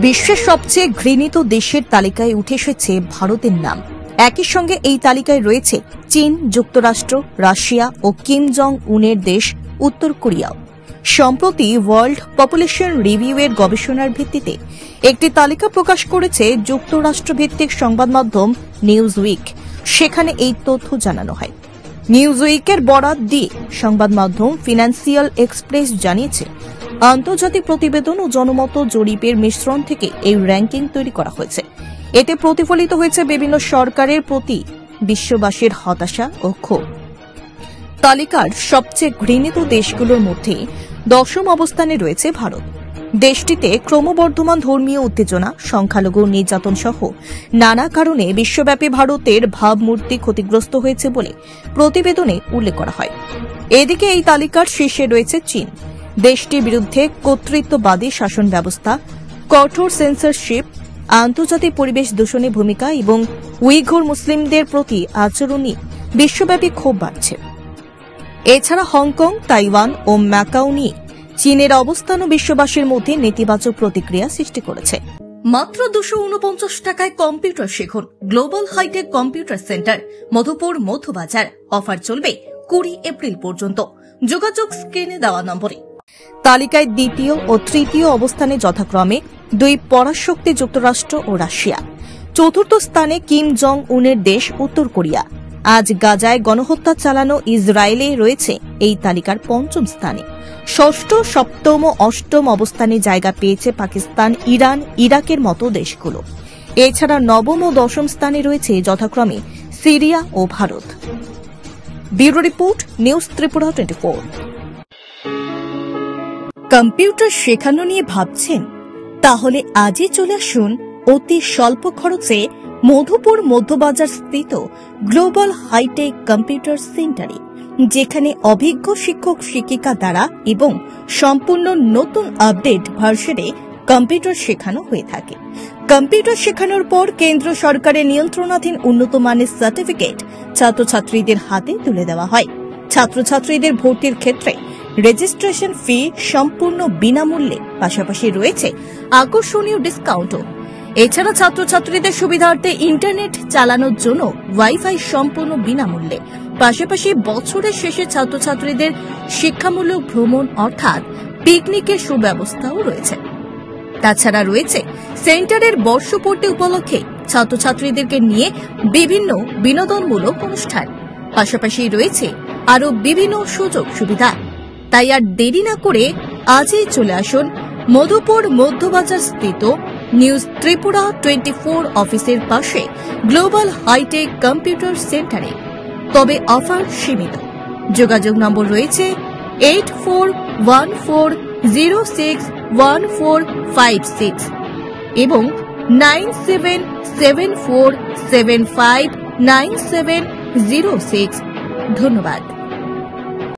বিশ্বের সবচেয়ে ঘৃণিত দেশের তালিকায় উঠে এসেছে ভারতের নাম। একই সঙ্গে এই তালিকায় রয়েছে চীন, যুক্তরাষ্ট্র, রাশিয়া ও কিম জং উনের দেশ উত্তর কোরিয়াও। সম্প্রতি ওয়ার্ল্ড পপুলেশন রিভিউ এর গবেষণার ভিত্তিতে একটি তালিকা প্রকাশ করেছে যুক্তরাষ্ট্র ভিত্তিক সংবাদ মাধ্যম নিউজ উইক। সেখানে এই তথ্য জানানো হয়। নিউজ উইকের বরাত দিয়ে সংবাদ মাধ্যম ফিনান্সিয়াল এক্সপ্রেস জানিয়েছে, আন্তর্জাতিক প্রতিবেদন ও জনমত জরিপের মিশ্রণ থেকে এই র্যাঙ্কিং তৈরি করা হয়েছে। এতে প্রতিফলিত হয়েছে বিভিন্ন সরকারের প্রতি বিশ্ববাসীর হতাশা ও ক্ষোভ। তালিকার সবচেয়ে ঘৃণিত দেশগুলোর মধ্যে 10ম অবস্থানে রয়েছে ভারত। দেশটিতে ক্রমবর্ধমান ধর্মীয় উত্তেজনা, সংখ্যালঘু নির্যাতন সহ নানা কারণে বিশ্বব্যাপী ভারতের ভাবমূর্তি ক্ষতিগ্রস্ত হয়েছে বলে প্রতিবেদনে উল্লেখ করা হয়। এদিকে এই তালিকার শীর্ষে রয়েছে চীন। দেশটির বিরুদ্ধে কর্তৃত্ববাদী শাসন ব্যবস্থা, কঠোর সেন্সরশিপ, আন্তর্জাতিক পরিবেশ দূষণে ভূমিকা এবং উইঘুর মুসলিমদের প্রতি আচরণে বিশ্বব্যাপী ক্ষোভ বাড়ছে। এছাড়া হংকং, তাইওয়ান ও ম্যাকাও নিয়ে চীনের অবস্থানও বিশ্ববাসীর মধ্যে নেতিবাচক প্রতিক্রিয়া সৃষ্টি করেছে। মাত্র 249 টাকায় কম্পিউটার শিখুন। Global hitech computer center, Madhupur, Madhyabazar. Offer চলবে 20 এপ্রিল পর্যন্ত। যোগাযোগ স্ক্রিনে দেওয়া নম্বরে। তালিকায় দ্বিতীয় ও তৃতীয় অবস্থানে যথাক্রমে দুই পরাশক্তি যুক্তরাষ্ট্র ও রাশিয়া। চতুর্থ স্থানে কিম জং উনের দেশ উত্তর কোরিয়া। আজ গাজায় গণহত্যা চালানো ইসরায়েলে রয়েছে এই তালিকার 5ম স্থানে। ষষ্ঠ, সপ্তম ও অষ্টম অবস্থানে জায়গা পেয়েছে পাকিস্তান, ইরান, ইরাকের মতো দেশগুলো। এছাড়া নবম ও 10ম স্থানে রয়েছে যথাক্রমে সিরিয়া ও Bharat. Bureau report, news Tripura 24। Computer শেখানো নিয়ে ভাবছেন? তাহলে আজই চলে আসুন অতি স্বল্প খরচে মধুপুর, মধ্যবাজার স্থিত গ্লোবাল হাইটেক কম্পিউটার সেন্টারে, যেখানে অভিজ্ঞ শিক্ষক শিক্ষিকা দ্বারা এবং সম্পূর্ণ নতুন আপডেট ভার্সনে কম্পিউটার শেখানো হয়ে থাকে। কম্পিউটার শেখানোর পর কেন্দ্র সরকারের নিয়ন্ত্রণাধীন উন্নত মানের সার্টিফিকেট ছাত্রছাত্রীদের হাতে তুলে দেওয়া হয়। ছাত্রছাত্রীদের ভর্তির ক্ষেত্রে রেজিস্ট্রেশন ফি সম্পূর্ণ বিনামূল্যে, পাশাপাশি রয়েছে আকর্ষণীয় ডিসকাউন্টও। এছাড়া ছাত্রছাত্রীদের সুবিধার্থে ইন্টারনেট চালানোর জন্য ওয়াইফাই সম্পূর্ণ বিনামূল্যে, পাশাপাশি বছরের শেষে ছাত্রছাত্রীদের শিক্ষামূলক ভ্রমণ অর্থাৎ পিকনিকের সুব্যবস্থাও রয়েছে। তাছাড়া রয়েছে সেন্টারের বর্ষপূর্তি উপলক্ষে ছাত্রছাত্রীদেরকে নিয়ে বিভিন্ন বিনোদনমূলক অনুষ্ঠান, পাশাপাশি রয়েছে আরও বিভিন্ন সুযোগ সুবিধা। তাই আর দেরি না করে আজই চলে আসুন মধুপুর, মধ্যবাজার স্থিত নিউজ ত্রিপুরা 24 অফিসের পাশে গ্লোবাল হাইটেক কম্পিউটার সেন্টারে। তবে অফার সীমিত। যোগাযোগ নম্বর রয়েছে 8414061456 এবং 9774759706। ধন্যবাদ।